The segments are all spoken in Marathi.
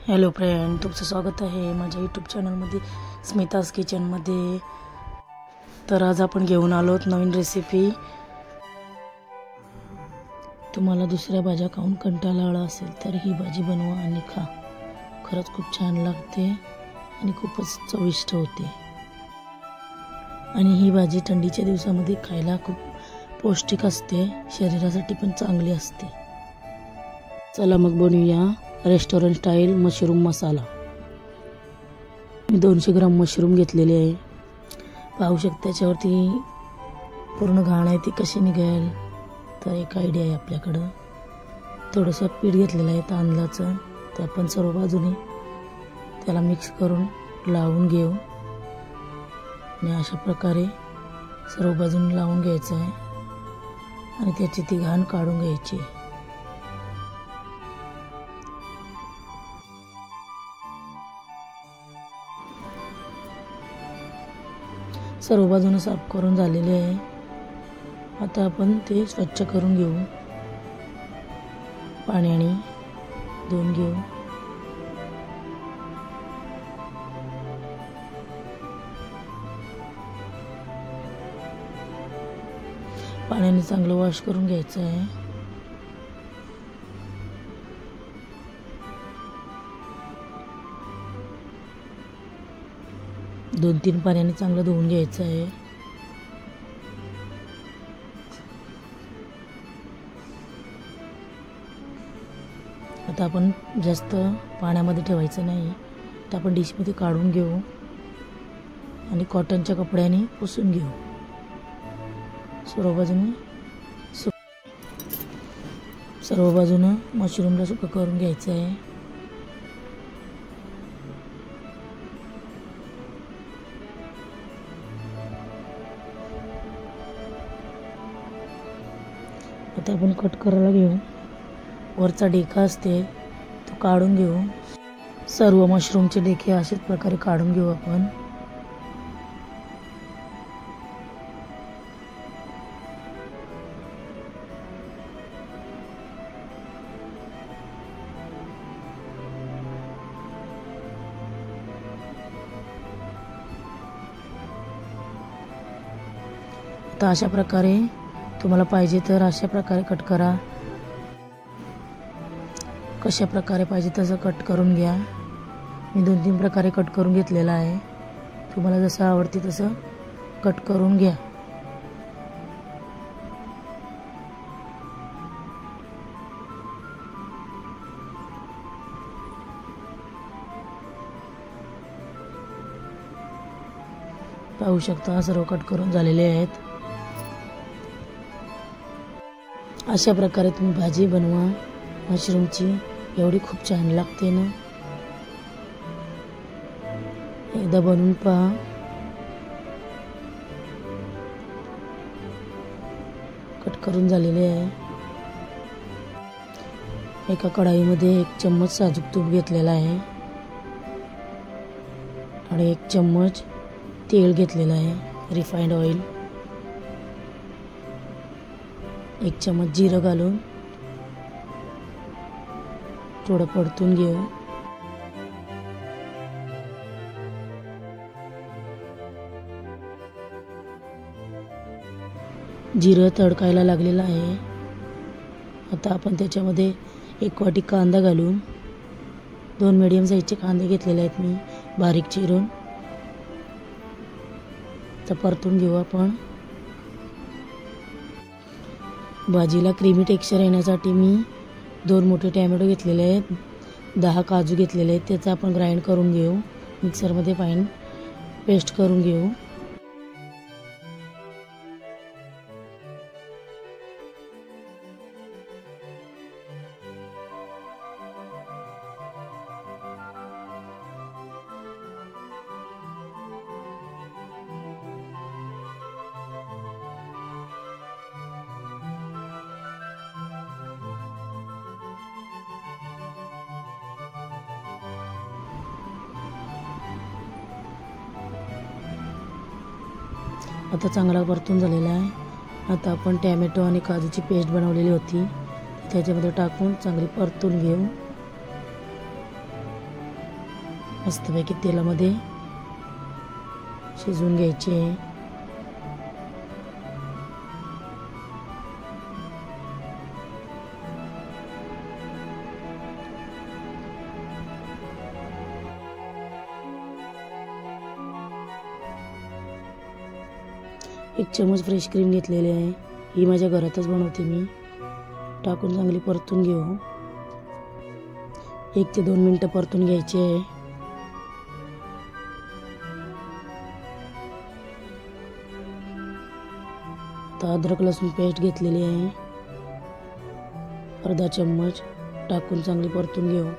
हॅलो फ्रेंड, तुमचं स्वागत आहे माझ्या यूट्यूब चॅनलमध्ये स्मिताज किचनमध्ये। तर आज आपण घेऊन आलो नवीन रेसिपी। तुम्हाला दुसऱ्या भाज्या खाऊन कंटाळा आला असेल तर ही भाजी बनवा आणि खा। खरंच खूप छान लागते आणि खूपच चविष्ट होते। आणि ही भाजी थंडीच्या दिवसामध्ये खायला खूप पौष्टिक असते, शरीरासाठी पण चांगली असते। चला मग बनवूया रेस्टॉरंट स्टाईल मशरूम मसाला। मी 200 ग्राम मशरूम घेतलेले आहे। पाहू शकता त्याच्यावरती पूर्ण घाण आहे ती कशी निघेल। तर एक आयडिया आहे आपल्याकडं। थोडंसं पीठ घेतलेलं आहे तांदळाचं, ते आपण सर्व बाजूने त्याला मिक्स करून लावून घेऊ आणि अशा प्रकारे सर्व बाजूने लावून घ्यायचं आहे आणि त्याची ती घाण काढून घ्यायची। सर्व बाजूने साफ करून झालेले आहे। आता आपण ते स्वच्छ करून घेऊ, पाण्याने धुवून घेऊ। पाण्याने चांगलं वॉश करून घ्यायचं आहे। दोन तीन पाण्याने चांगलं धुवून घ्यायचं आहे। आता आपण जास्त पाण्यामध्ये ठेवायचं नाही, तर आपण डिशमध्ये काढून घेऊ आणि कॉटनच्या कपड्याने पुसून घेऊ। सर्व बाजूनं मशरूमला सुकं करून घ्यायचं आहे। आता आपण कट करायला घेऊ। वरचा डेका असते तो काढून घेऊ। सर्व मशरूमचे डेके अशाच प्रकारे काढून घेऊ आपण। आता अशा प्रकारे तुम्हाला पाहिजे तर अशा प्रकारे कट करा, कशा प्रकारे पाहिजे तसं कट करून घ्या। मी 2-3 प्रकारे कट करून घेतलेला आहे। तुम्हाला जसं आवडते तसं कट करून घ्या। पाहू शकता सर्व कट करून झालेले आहेत। अशा प्रकारे तुम्ही भाजी बनवा मशरूमची, एवढी खूप छान लागते ना। एकदा बनवून पहा। कट करून झालेले आहे। एका कढाईमध्ये 1 चम्मच साजूक तूप घेतलेला आहे आणि 1 चम्मच तेल घेतलेलं आहे, रिफाइंड ऑइल। 1 चम्मच जिरं घालून थोडं परतून घेऊ। जिरं तडकायला लागलेलं आहे। आता आपण त्याच्यामध्ये 1 वाटी कांदा घालून, 2 मीडियम साईजचे कांदे घेतलेले आहेत मी बारीक चिरून। तर परतून घेऊ आपण। भाजीला क्रीमी टेक्स्चर येण्यासाठी मी 2 मोठे टोमॅटो घेतलेले आहेत, 10 काजू घेतलेले आहेत। त्याचा आपण ग्राइंड करून घेऊ, मिक्सरमध्ये फाईन पेस्ट करून घेऊ। आता चांगला परतून झालेला आहे। आता आपण टोमॅटो आणि काजूची पेस्ट बनवलेली होती त्याच्यामध्ये टाकून चांगली परतून घेऊ। मस्तपैकी तेलामध्ये शिजवून घ्यायचे. एक चमच फ्रेश क्रीम घेतलेली आहे. ही माझ्या घरातच बनवते मी. टाकून चांगली परतून घेऊ. 1 ते 2 मिनिटं परतून घ्यायची आहे. आता अद्रक लसूण पेस्ट घेतलेली आहे, अर्धा चम्मच. टाकून चांगली परतून घेऊ.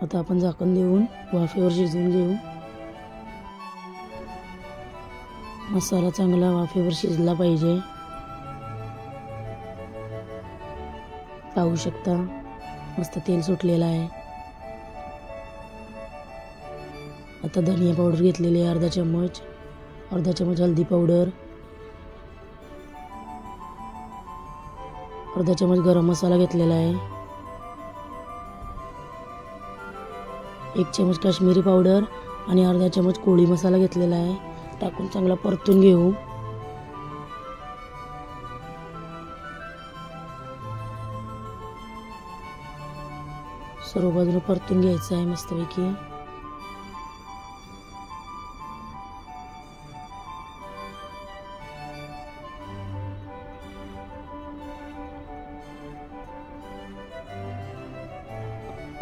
आता आपण झाकण देऊन वाफेवर शिजवून घेऊ. मसाला चांगला वाफेवर शिजला पाहिजे. पाहू शकता मस्त तेल सुटलेलं आहे. आता धनिया पावडर घेतलेली आहे अर्धा चम्मच. अर्धा चम्मच हळदी पावडर, अर्धा चम्मच गरम मसाला घेतलेला आहे, 1 चम्मच काश्मीरी पावडर आणि अर्धा चम्मच कोळी मसाला घेतलेला आहे. टाकून चांगला परतून घेऊ. सर्व बाजूने परतून घ्यायचं आहे मस्तपैकी.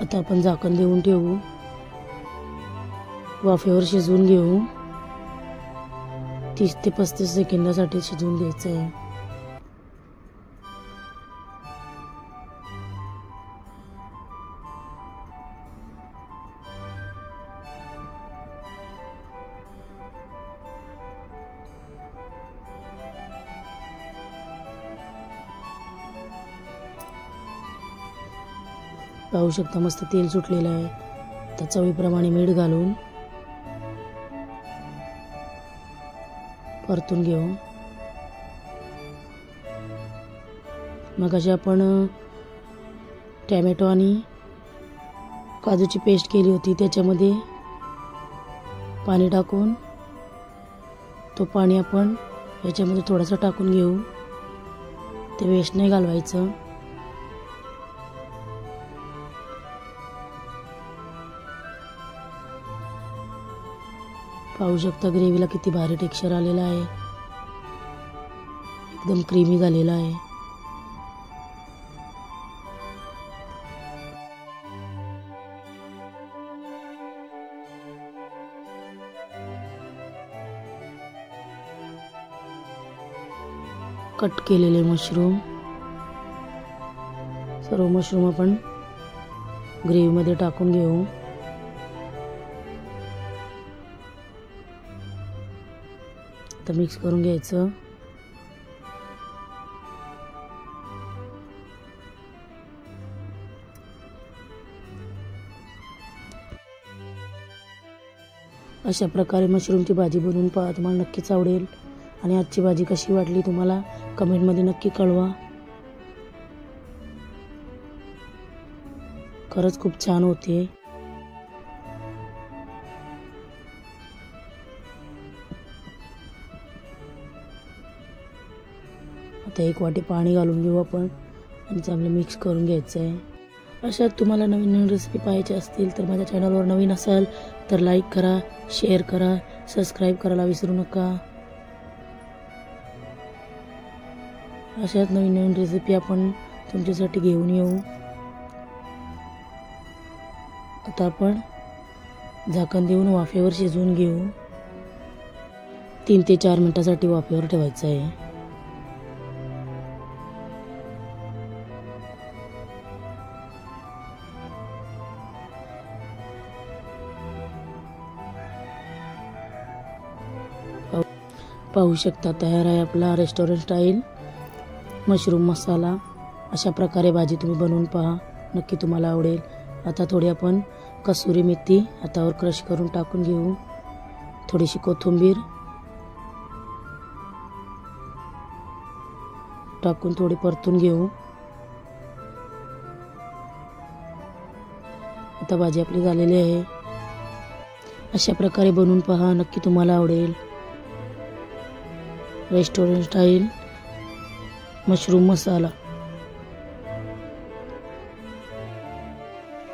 आता आपण झाकण देऊन ठेवू. वाफेवर शिजवून घेऊ. 30 ते 35 सेकंदासाठी शिजवून घ्यायचं आहे. पाहू शकता मस्त तेल सुटलेलं आहे. आता चवीप्रमाणे मीठ घालून परतून घेऊ. मगाशी आपण टॅमॅटो आणि काजूची पेस्ट केली होती, त्याच्यामध्ये पाणी टाकून तो पाणी आपण याच्यामध्ये थोडासा टाकून घेऊ. ते वेस्ट नाही घालवायचं. पाहू शकता ग्रेव्हीला किती भारी टेक्स्चर आलेला आहे. एकदम क्रीमी झालेला आहे. कट केलेले मशरूम, सर्व मशरूम आपण ग्रेव्हीमध्ये टाकून घेऊ. आता मिक्स करून घ्यायचं. अशा प्रकारे मशरूमची भाजी बनवून पहा, तुम्हाला नक्कीच आवडेल. आणि आजची भाजी कशी वाटली तुम्हाला कमेंटमध्ये नक्की कळवा. खरंच खूप छान होते. आता 1 वाटी पाणी घालून घेऊ आपण आणि चांगलं मिक्स करून घ्यायचं आहे. अशा तुम्हाला नवीन नवीन रेसिपी पाहायची असतील तर माझ्या चॅनलवर नवीन असाल तर लाईक करा, शेअर करा, सबस्क्राईब करायला विसरू नका. अशाच नवीन नवीन रेसिपी आपण तुमच्यासाठी घेऊन येऊ. आता आपण झाकण देऊन वाफेवर शिजवून घेऊ. 3 ते 4 मिनिटांसाठी वाफेवर ठेवायचं आहे. पाहू शकता तयार आहे आपला रेस्टॉरंट स्टाईल मशरूम मसाला. अशा प्रकारे भाजी तुम्ही बनवून पहा, नक्की तुम्हाला आवडेल. आता थोडी आपण कसुरी मेथी हातावर क्रश करून टाकून घेऊ. थोडीशी कोथिंबीर टाकून थोडी परतून घेऊ. आता भाजी आपली झालेली आहे. अशा प्रकारे बनवून पहा, नक्की तुम्हाला आवडेल. रेस्टॉरंट स्टाईल मशरूम मसाला.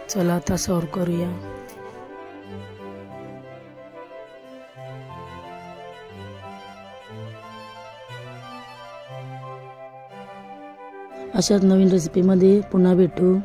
चला आता सर्व करूया. अशाच नवीन रेसिपीमध्ये पुन्हा भेटू.